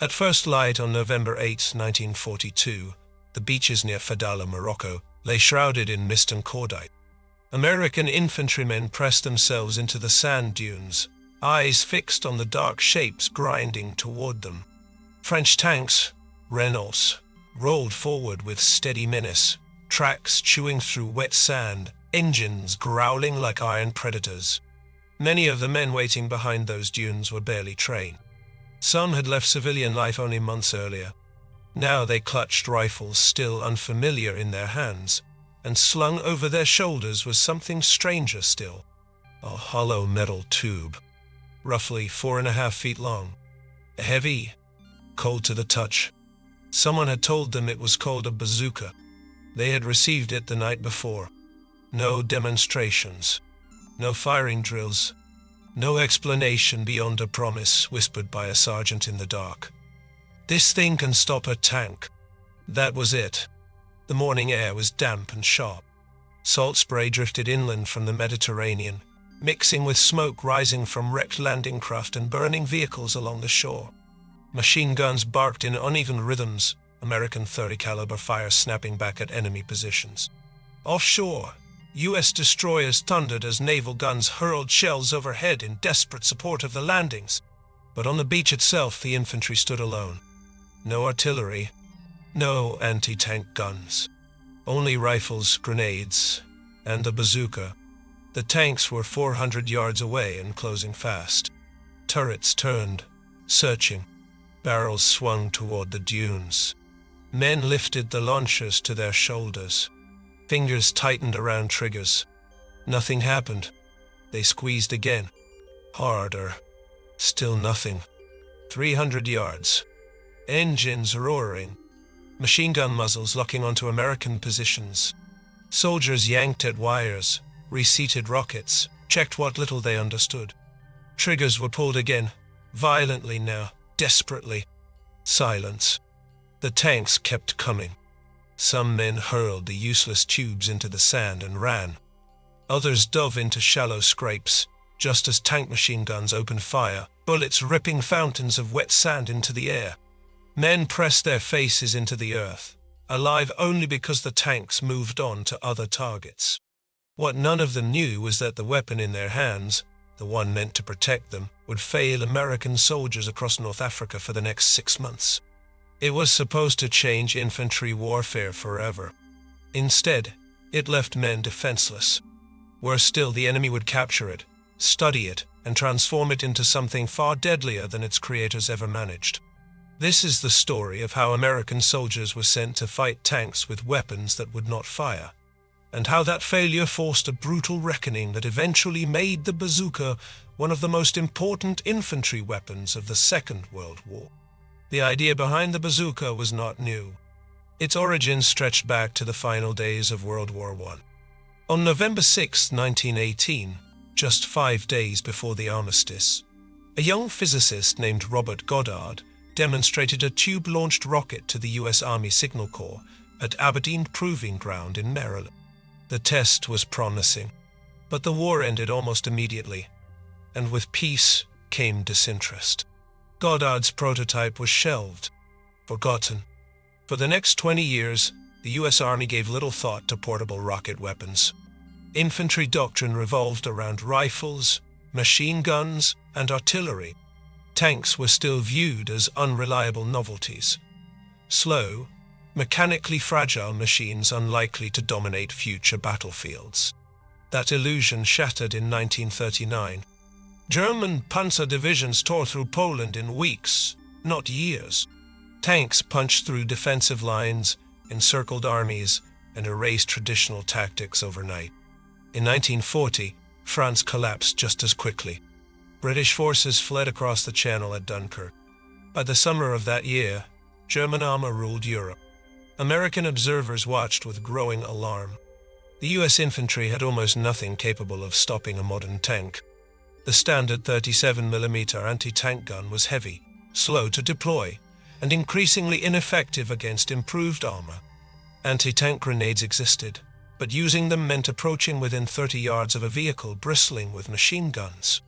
At first light on November 8, 1942, the beaches near Fadala, Morocco, lay shrouded in mist and cordite. American infantrymen pressed themselves into the sand dunes, eyes fixed on the dark shapes grinding toward them. French tanks, Renaults, rolled forward with steady menace, tracks chewing through wet sand, engines growling like iron predators. Many of the men waiting behind those dunes were barely trained. Some had left civilian life only months earlier. Now they clutched rifles still unfamiliar in their hands, and slung over their shoulders was something stranger still, a hollow metal tube, roughly 4.5 feet long, heavy, cold to the touch. Someone had told them it was called a bazooka. They had received it the night before. No demonstrations, no firing drills, no explanation beyond a promise whispered by a sergeant in the dark. This thing can stop a tank. That was it. The morning air was damp and sharp. Salt spray drifted inland from the Mediterranean, mixing with smoke rising from wrecked landing craft and burning vehicles along the shore. Machine guns barked in uneven rhythms, American .30 caliber fire snapping back at enemy positions. Offshore, U.S. destroyers thundered as naval guns hurled shells overhead in desperate support of the landings. But on the beach itself, the infantry stood alone. No artillery, no anti-tank guns. Only rifles, grenades, and the bazooka. The tanks were 400 yards away and closing fast. Turrets turned, searching. Barrels swung toward the dunes. Men lifted the launchers to their shoulders. Fingers tightened around triggers. Nothing happened. They squeezed again. Harder. Still nothing. 300 yards. Engines roaring. Machine gun muzzles locking onto American positions. Soldiers yanked at wires, reseated rockets, checked what little they understood. Triggers were pulled again, violently now, desperately. Silence. The tanks kept coming. Some men hurled the useless tubes into the sand and ran. Others dove into shallow scrapes, just as tank machine guns opened fire, bullets ripping fountains of wet sand into the air. Men pressed their faces into the earth, alive only because the tanks moved on to other targets. What none of them knew was that the weapon in their hands, the one meant to protect them, would fail American soldiers across North Africa for the next 6 months. It was supposed to change infantry warfare forever. Instead, it left men defenseless. Worse still, the enemy would capture it, study it, and transform it into something far deadlier than its creators ever managed. This is the story of how American soldiers were sent to fight tanks with weapons that would not fire, and how that failure forced a brutal reckoning that eventually made the bazooka one of the most important infantry weapons of the Second World War. The idea behind the bazooka was not new. Its origins stretched back to the final days of World War I. On November 6, 1918, just 5 days before the armistice, a young physicist named Robert Goddard demonstrated a tube-launched rocket to the U.S. Army Signal Corps at Aberdeen Proving Ground in Maryland. The test was promising, but the war ended almost immediately, and with peace came disinterest. Goddard's prototype was shelved, forgotten. For the next 20 years, the U.S. Army gave little thought to portable rocket weapons. Infantry doctrine revolved around rifles, machine guns, and artillery. Tanks were still viewed as unreliable novelties. Slow, mechanically fragile machines unlikely to dominate future battlefields. That illusion shattered in 1939. German panzer divisions tore through Poland in weeks, not years. Tanks punched through defensive lines, encircled armies, and erased traditional tactics overnight. In 1940, France collapsed just as quickly. British forces fled across the Channel at Dunkirk. By the summer of that year, German armor ruled Europe. American observers watched with growing alarm. The U.S. infantry had almost nothing capable of stopping a modern tank. The standard 37mm anti-tank gun was heavy, slow to deploy, and increasingly ineffective against improved armor. Anti-tank grenades existed, but using them meant approaching within 30 yards of a vehicle bristling with machine guns.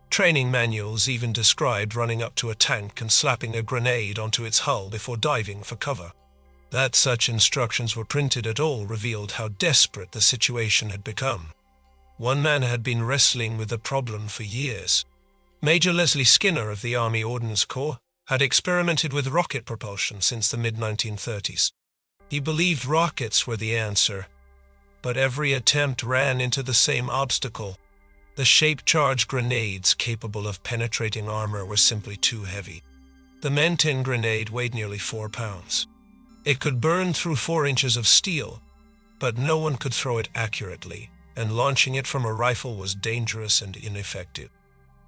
Training manuals even described running up to a tank and slapping a grenade onto its hull before diving for cover. That such instructions were printed at all revealed how desperate the situation had become. One man had been wrestling with the problem for years. Major Leslie Skinner of the Army Ordnance Corps had experimented with rocket propulsion since the mid-1930s. He believed rockets were the answer, but every attempt ran into the same obstacle. The shape-charged grenades capable of penetrating armor were simply too heavy. The Men-10 grenade weighed nearly 4 pounds. It could burn through 4 inches of steel, but no one could throw it accurately, and launching it from a rifle was dangerous and ineffective.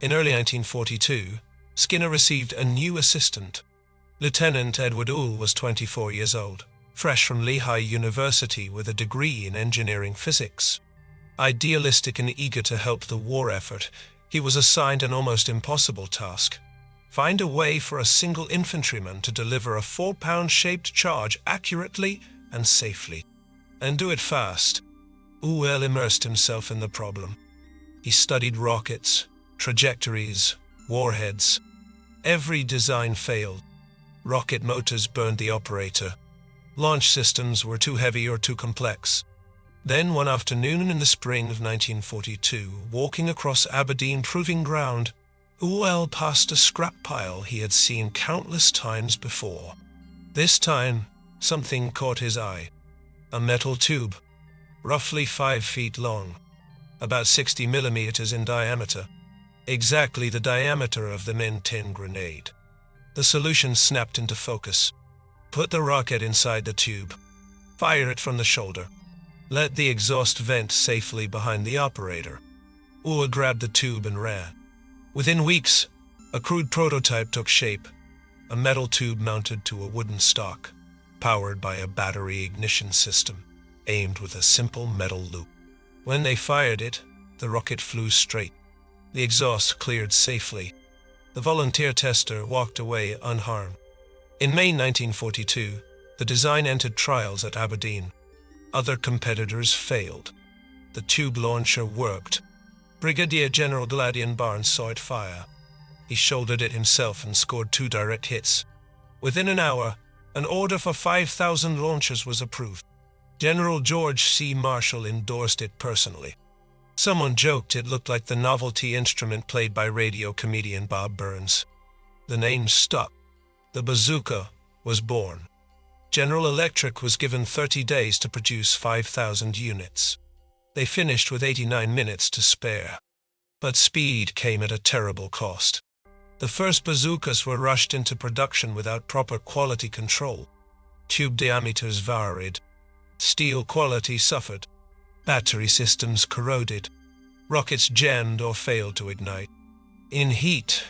In early 1942, Skinner received a new assistant. Lieutenant Edward Uhl was 24 years old, fresh from Lehigh University with a degree in engineering physics. Idealistic and eager to help the war effort, he was assigned an almost impossible task: find a way for a single infantryman to deliver a 4-pound shaped charge accurately and safely, and do it fast. Uhl immersed himself in the problem. He studied rockets, trajectories, warheads. Every design failed. Rocket motors burned the operator. Launch systems were too heavy or too complex. Then one afternoon in the spring of 1942, walking across Aberdeen proving ground, Uhl passed a scrap pile he had seen countless times before. This time, something caught his eye. A metal tube, roughly 5 feet long, about 60 millimeters in diameter, exactly the diameter of the Men-10 grenade. The solution snapped into focus. Put the rocket inside the tube. Fire it from the shoulder. Let the exhaust vent safely behind the operator. Uhl grabbed the tube and ran. Within weeks, a crude prototype took shape, a metal tube mounted to a wooden stock, powered by a battery ignition system, aimed with a simple metal loop. When they fired it, the rocket flew straight. The exhaust cleared safely. The volunteer tester walked away unharmed. In May 1942, the design entered trials at Aberdeen. Other competitors failed. The tube launcher worked. Brigadier General Gladian Barnes saw it fire. He shouldered it himself and scored 2 direct hits. Within an hour, an order for 5,000 launchers was approved. General George C. Marshall endorsed it personally. Someone joked it looked like the novelty instrument played by radio comedian Bob Burns. The name stuck. The bazooka was born. General Electric was given 30 days to produce 5,000 units. They finished with 89 minutes to spare. But speed came at a terrible cost. The first bazookas were rushed into production without proper quality control. Tube diameters varied. Steel quality suffered. Battery systems corroded. Rockets jammed or failed to ignite. In heat,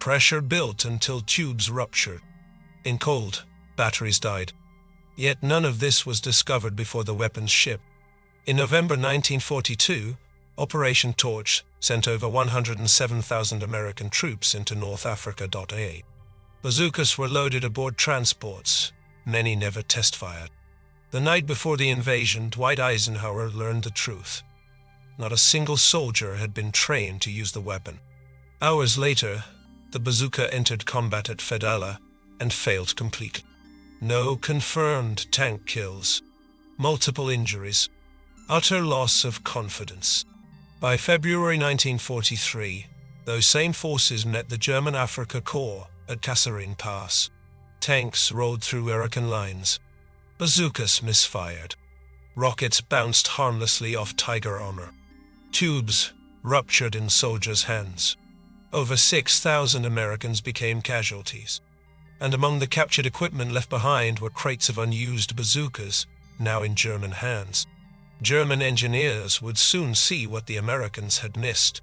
pressure built until tubes ruptured. In cold, batteries died. Yet none of this was discovered before the weapons shipped. In November 1942, Operation Torch sent over 107,000 American troops into North Africa. Bazookas were loaded aboard transports. Many never test-fired. The night before the invasion, Dwight Eisenhower learned the truth. Not a single soldier had been trained to use the weapon. Hours later, the bazooka entered combat at Fedala and failed completely. No confirmed tank kills. Multiple injuries. Utter loss of confidence. By February 1943, those same forces met the German Afrika Korps at Kasserine Pass. Tanks rolled through American lines. Bazookas misfired. Rockets bounced harmlessly off Tiger armor. Tubes ruptured in soldiers' hands. Over 6,000 Americans became casualties. And among the captured equipment left behind were crates of unused bazookas, now in German hands. German engineers would soon see what the Americans had missed.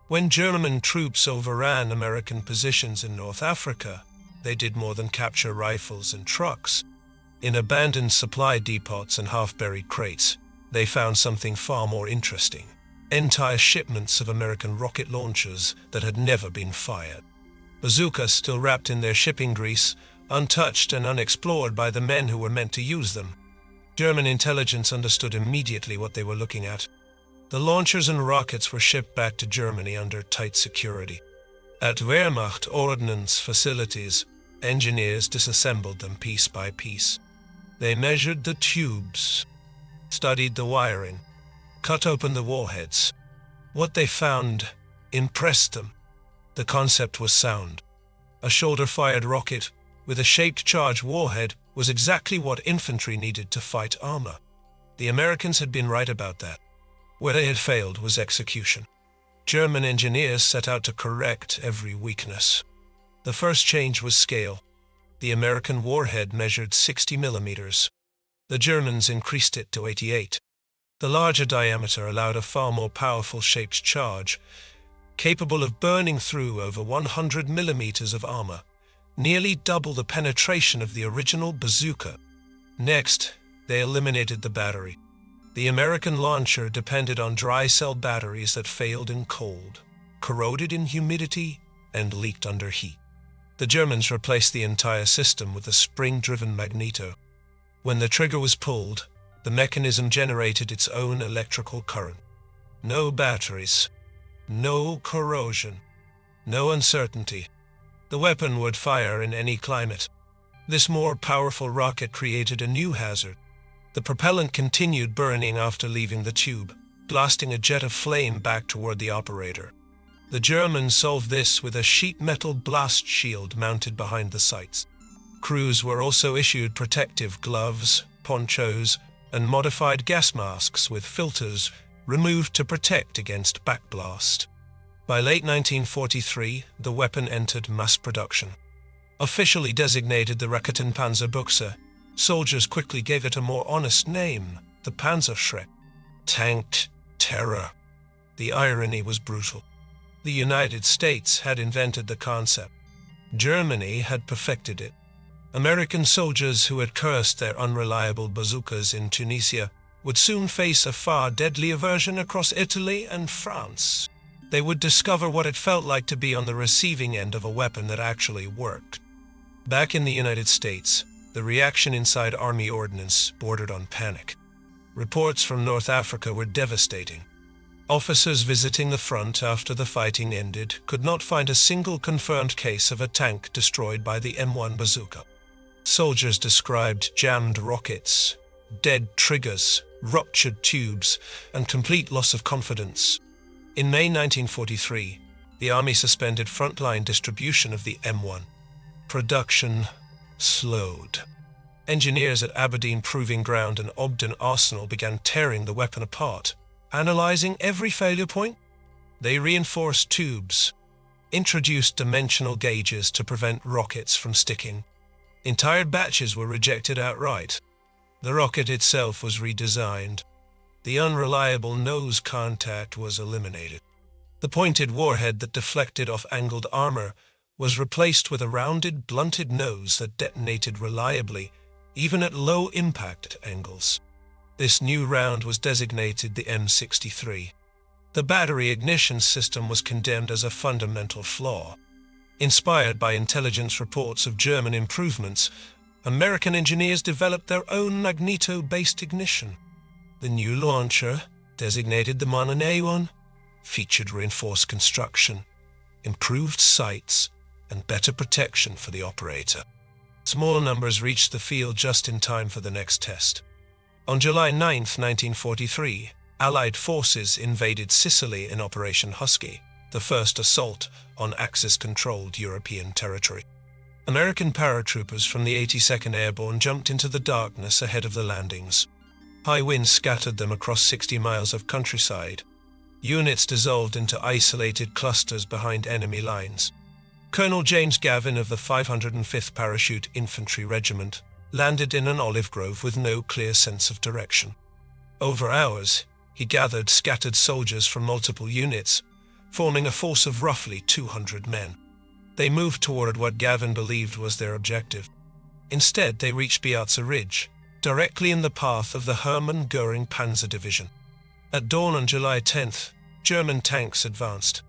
When German troops overran American positions in North Africa, they did more than capture rifles and trucks. In abandoned supply depots and half-buried crates, they found something far more interesting: entire shipments of American rocket launchers that had never been fired. Bazookas still wrapped in their shipping grease, untouched and unexplored by the men who were meant to use them. German intelligence understood immediately what they were looking at. The launchers and rockets were shipped back to Germany under tight security. At Wehrmacht ordnance facilities, engineers disassembled them piece by piece. They measured the tubes, studied the wiring, cut open the warheads. What they found impressed them. The concept was sound. A shoulder-fired rocket with a shaped charge warhead was exactly what infantry needed to fight armor. The Americans had been right about that. Where they had failed was execution. German engineers set out to correct every weakness. The first change was scale. The American warhead measured 60 millimeters. The Germans increased it to 88. The larger diameter allowed a far more powerful shaped charge, capable of burning through over 100 millimeters of armor, nearly double the penetration of the original bazooka. Next, they eliminated the battery. The American launcher depended on dry cell batteries that failed in cold, corroded in humidity, and leaked under heat. The Germans replaced the entire system with a spring-driven magneto. When the trigger was pulled, the mechanism generated its own electrical current. No batteries, no corrosion, no uncertainty. The weapon would fire in any climate. This more powerful rocket created a new hazard. The propellant continued burning after leaving the tube, blasting a jet of flame back toward the operator. The Germans solved this with a sheet metal blast shield mounted behind the sights. Crews were also issued protective gloves, ponchos, and modified gas masks with filters removed to protect against backblast. By late 1943, the weapon entered mass production. Officially designated the Raketen Panzerbuchse, soldiers quickly gave it a more honest name, the Panzerschreck. Tanked terror. The irony was brutal. The United States had invented the concept. Germany had perfected it. American soldiers who had cursed their unreliable bazookas in Tunisia would soon face a far deadlier version across Italy and France. They would discover what it felt like to be on the receiving end of a weapon that actually worked. Back in the United States, the reaction inside Army ordnance bordered on panic. Reports from North Africa were devastating. Officers visiting the front after the fighting ended could not find a single confirmed case of a tank destroyed by the M1 bazooka. Soldiers described jammed rockets, dead triggers, ruptured tubes, and complete loss of confidence. In May 1943, the Army suspended frontline distribution of the M1. Production slowed. Engineers at Aberdeen Proving Ground and Ogden Arsenal began tearing the weapon apart, analyzing every failure point. They reinforced tubes, introduced dimensional gauges to prevent rockets from sticking. Entire batches were rejected outright. The rocket itself was redesigned. The unreliable nose contact was eliminated. The pointed warhead that deflected off angled armor was replaced with a rounded, blunted nose that detonated reliably, even at low impact angles. This new round was designated the M63. The battery ignition system was condemned as a fundamental flaw. Inspired by intelligence reports of German improvements, American engineers developed their own magneto-based ignition. The new launcher, designated the Mononeon, featured reinforced construction, improved sights, and better protection for the operator. Small numbers reached the field just in time for the next test. On July 9, 1943, Allied forces invaded Sicily in Operation Husky, the first assault on Axis-controlled European territory. American paratroopers from the 82nd Airborne jumped into the darkness ahead of the landings. High winds scattered them across 60 miles of countryside. Units dissolved into isolated clusters behind enemy lines. Colonel James Gavin of the 505th Parachute Infantry Regiment landed in an olive grove with no clear sense of direction. Over hours, he gathered scattered soldiers from multiple units, forming a force of roughly 200 men. They moved toward what Gavin believed was their objective. Instead, they reached Piazza Ridge, directly in the path of the Hermann Göring Panzer Division. At dawn on July 10th, German tanks advanced.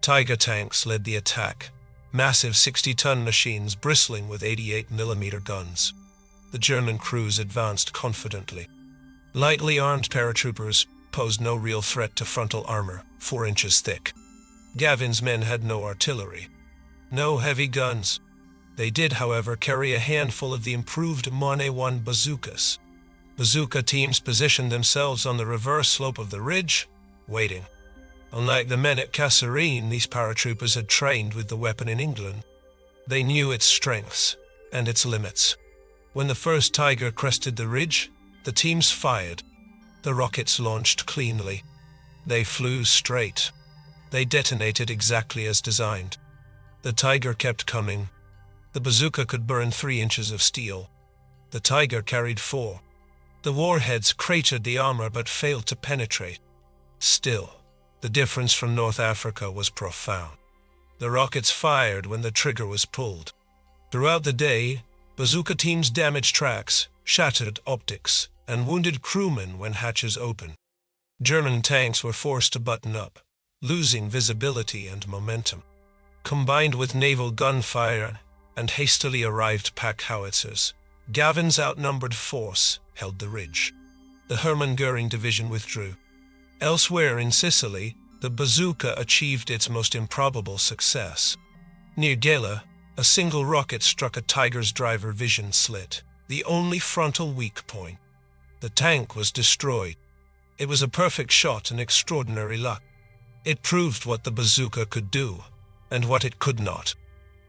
Tiger tanks led the attack, massive 60-ton machines bristling with 88mm guns. The German crews advanced confidently. Lightly armed paratroopers posed no real threat to frontal armor, 4 inches thick. Gavin's men had no artillery, no heavy guns. They did, however, carry a handful of the improved Marne 1 bazookas. Bazooka teams positioned themselves on the reverse slope of the ridge, waiting. Unlike the men at Kasserine, these paratroopers had trained with the weapon in England. They knew its strengths and its limits. When the first Tiger crested the ridge, the teams fired. The rockets launched cleanly. They flew straight. They detonated exactly as designed. The Tiger kept coming. The bazooka could burn 3 inches of steel. The Tiger carried 4. The warheads cratered the armor but failed to penetrate. Still, the difference from North Africa was profound. The rockets fired when the trigger was pulled. Throughout the day, bazooka teams damaged tracks, shattered optics, and wounded crewmen when hatches opened. German tanks were forced to button up, losing visibility and momentum. Combined with naval gunfire and hastily arrived pack howitzers, Gavin's outnumbered force held the ridge. The Hermann Göring division withdrew. Elsewhere in Sicily, the bazooka achieved its most improbable success. Near Gela, a single rocket struck a Tiger's driver vision slit, the only frontal weak point. The tank was destroyed. It was a perfect shot and extraordinary luck. It proved what the bazooka could do, and what it could not.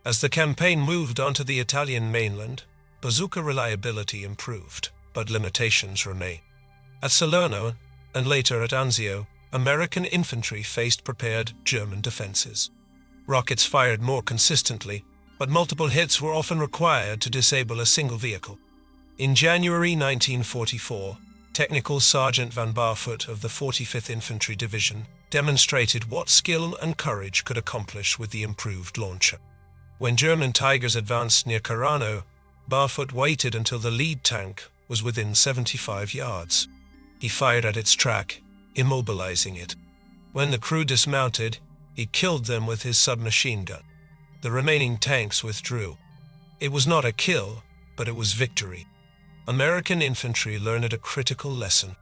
As the campaign moved onto the Italian mainland, bazooka reliability improved, but limitations remained. At Salerno, and later at Anzio, American infantry faced prepared German defenses. Rockets fired more consistently, but multiple hits were often required to disable a single vehicle. In January 1944, Technical Sergeant Van Barfoot of the 45th Infantry Division demonstrated what skill and courage could accomplish with the improved launcher. When German Tigers advanced near Carano, Barfoot waited until the lead tank was within 75 yards. He fired at its track, immobilizing it. When the crew dismounted, he killed them with his submachine gun. The remaining tanks withdrew. It was not a kill, but it was victory. American infantry learned a critical lesson.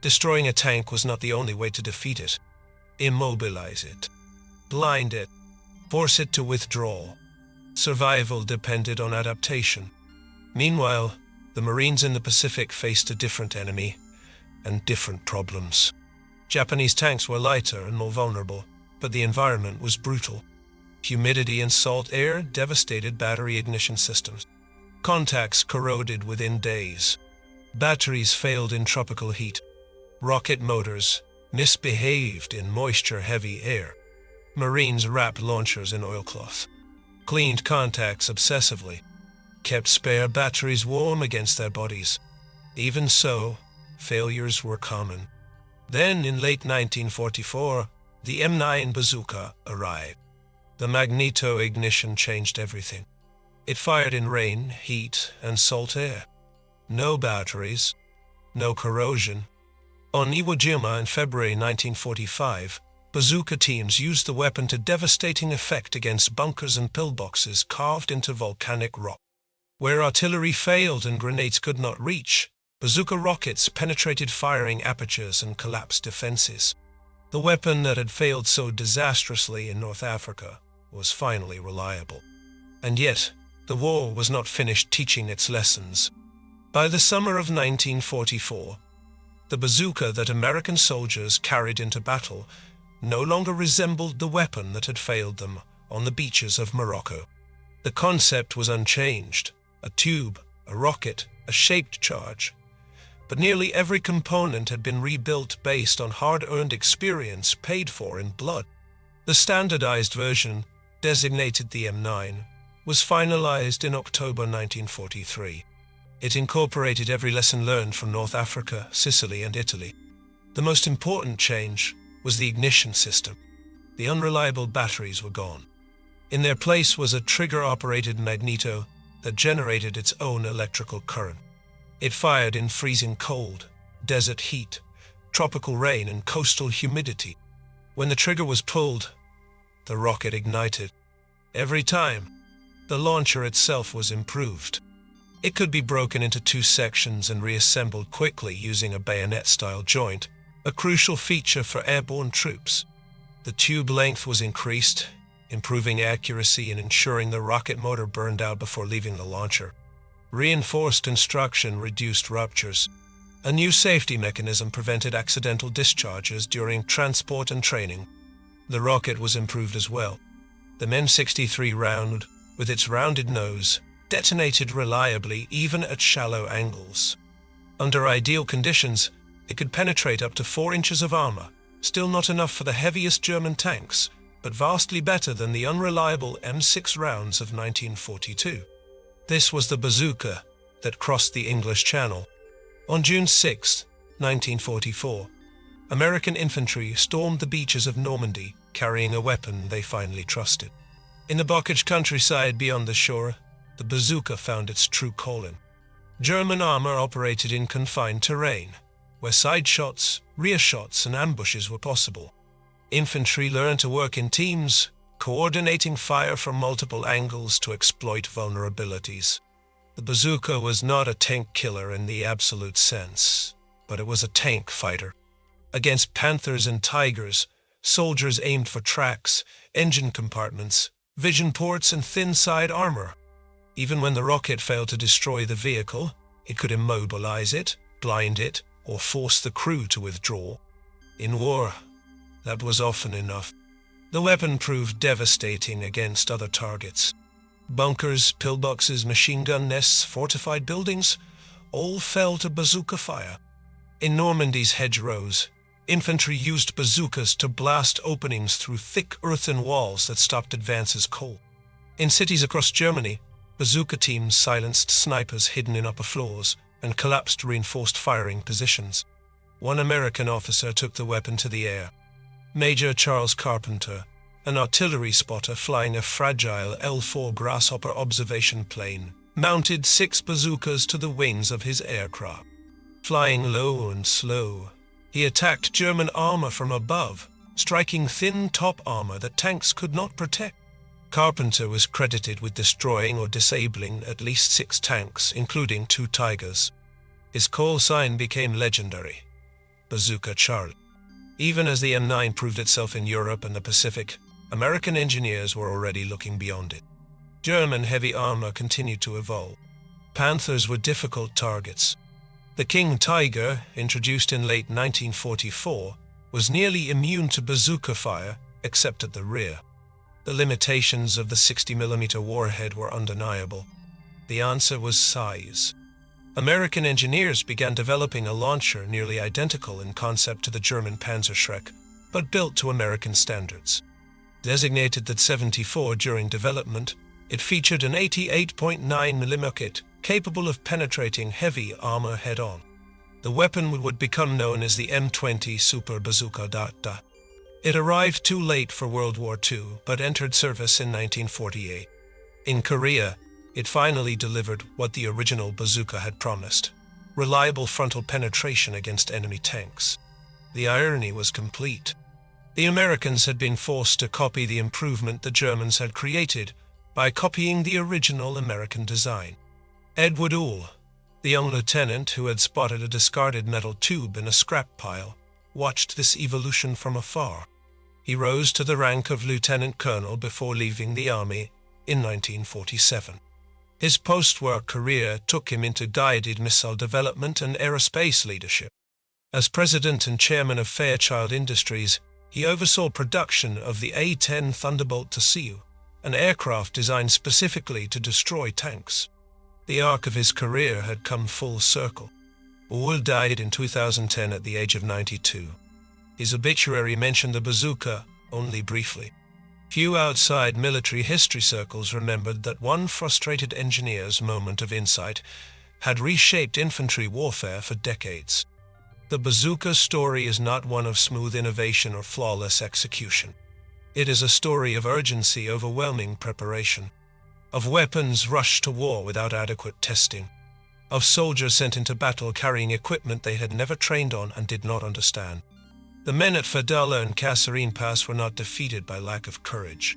Destroying a tank was not the only way to defeat it. Immobilize it. Blind it. Force it to withdraw. Survival depended on adaptation. Meanwhile, the Marines in the Pacific faced a different enemy and different problems. Japanese tanks were lighter and more vulnerable, but the environment was brutal. Humidity and salt air devastated battery ignition systems. Contacts corroded within days. Batteries failed in tropical heat. Rocket motors misbehaved in moisture-heavy air. Marines wrapped launchers in oilcloth, cleaned contacts obsessively, kept spare batteries warm against their bodies. Even so, failures were common. Then, in late 1944, the M9 bazooka arrived. The magneto ignition changed everything. It fired in rain, heat, and salt air. No batteries, no corrosion. On Iwo Jima in February 1945, bazooka teams used the weapon to devastating effect against bunkers and pillboxes carved into volcanic rock. Where artillery failed and grenades could not reach, bazooka rockets penetrated firing apertures and collapsed defenses. The weapon that had failed so disastrously in North Africa was finally reliable. And yet, the war was not finished teaching its lessons. By the summer of 1944, the bazooka that American soldiers carried into battle no longer resembled the weapon that had failed them on the beaches of Morocco. The concept was unchanged: a tube, a rocket, a shaped charge. But nearly every component had been rebuilt based on hard-earned experience paid for in blood. The standardized version, designated the M9, was finalized in October 1943. It incorporated every lesson learned from North Africa, Sicily, and Italy. The most important change was the ignition system. The unreliable batteries were gone. In their place was a trigger-operated magneto that generated its own electrical current. It fired in freezing cold, desert heat, tropical rain, and coastal humidity. When the trigger was pulled, the rocket ignited. Every time, the launcher itself was improved. It could be broken into 2 sections and reassembled quickly using a bayonet-style joint, a crucial feature for airborne troops. The tube length was increased, improving accuracy and ensuring the rocket motor burned out before leaving the launcher. Reinforced construction reduced ruptures. A new safety mechanism prevented accidental discharges during transport and training. The rocket was improved as well. The M63 round, with its rounded nose, detonated reliably even at shallow angles. Under ideal conditions, it could penetrate up to 4 inches of armor, still not enough for the heaviest German tanks, but vastly better than the unreliable M6 rounds of 1942. This was the bazooka that crossed the English Channel. On June 6, 1944, American infantry stormed the beaches of Normandy, carrying a weapon they finally trusted. In the Bocage countryside beyond the shore, the bazooka found its true calling. German armor operated in confined terrain, where side shots, rear shots, and ambushes were possible. Infantry learned to work in teams, coordinating fire from multiple angles to exploit vulnerabilities. The bazooka was not a tank killer in the absolute sense, but it was a tank fighter. Against Panthers and Tigers, soldiers aimed for tracks, engine compartments, vision ports, and thin side armor. Even when the rocket failed to destroy the vehicle, it could immobilize it, blind it, or force the crew to withdraw. In war, that was often enough. The weapon proved devastating against other targets. Bunkers, pillboxes, machine gun nests, fortified buildings, all fell to bazooka fire. In Normandy's hedgerows, infantry used bazookas to blast openings through thick earthen walls that stopped advances cold. In cities across Germany, bazooka teams silenced snipers hidden in upper floors and collapsed reinforced firing positions. One American officer took the weapon to the air. Major Charles Carpenter, an artillery spotter flying a fragile L-4 Grasshopper observation plane, mounted 6 bazookas to the wings of his aircraft. Flying low and slow, he attacked German armor from above, striking thin top armor that tanks could not protect. Carpenter was credited with destroying or disabling at least 6 tanks, including 2 Tigers. His call sign became legendary, Bazooka Charlie. Even as the M9 proved itself in Europe and the Pacific, American engineers were already looking beyond it. German heavy armor continued to evolve. Panthers were difficult targets. The King Tiger, introduced in late 1944, was nearly immune to bazooka fire, except at the rear. The limitations of the 60mm warhead were undeniable. The answer was size. American engineers began developing a launcher nearly identical in concept to the German Panzerschreck, but built to American standards. Designated the 74 during development, it featured an 88.9mm rocket capable of penetrating heavy armor head-on. The weapon would become known as the M20 Super Bazooka. It arrived too late for World War II, but entered service in 1948. In Korea, it finally delivered what the original bazooka had promised: reliable frontal penetration against enemy tanks. The irony was complete. The Americans had been forced to copy the improvement the Germans had created by copying the original American design. Edward Uhl, the young lieutenant who had spotted a discarded metal tube in a scrap pile, watched this evolution from afar. He rose to the rank of lieutenant colonel before leaving the army in 1947. His post-war career took him into guided missile development and aerospace leadership. As president and chairman of Fairchild Industries, he oversaw production of the A-10 Thunderbolt Tsu, an aircraft designed specifically to destroy tanks. The arc of his career had come full circle. Uhl died in 2010 at the age of 92. His obituary mentioned the bazooka only briefly. Few outside military history circles remembered that one frustrated engineer's moment of insight had reshaped infantry warfare for decades. The bazooka story is not one of smooth innovation or flawless execution. It is a story of urgency overwhelming preparation, of weapons rushed to war without adequate testing, of soldiers sent into battle carrying equipment they had never trained on and did not understand. The men at Fadala and Kasserine Pass were not defeated by lack of courage.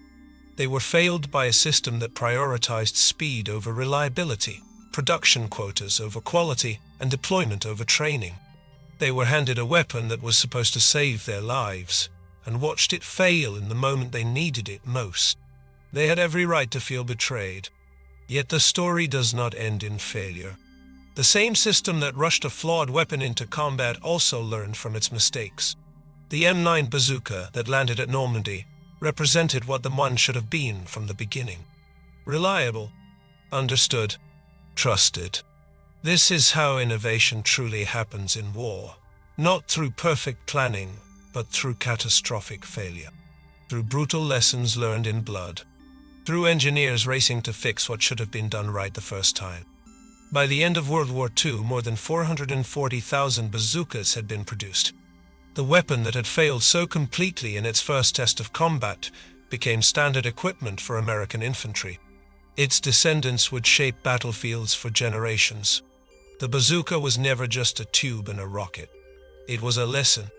They were failed by a system that prioritized speed over reliability, production quotas over quality, and deployment over training. They were handed a weapon that was supposed to save their lives, and watched it fail in the moment they needed it most. They had every right to feel betrayed. Yet the story does not end in failure. The same system that rushed a flawed weapon into combat also learned from its mistakes. The M9 bazooka that landed at Normandy represented what the one should have been from the beginning. Reliable, understood, trusted. This is how innovation truly happens in war, not through perfect planning, but through catastrophic failure, through brutal lessons learned in blood, through engineers racing to fix what should have been done right the first time. By the end of World War II, more than 440,000 bazookas had been produced. The weapon that had failed so completely in its first test of combat became standard equipment for American infantry. Its descendants would shape battlefields for generations. The bazooka was never just a tube and a rocket. It was a lesson,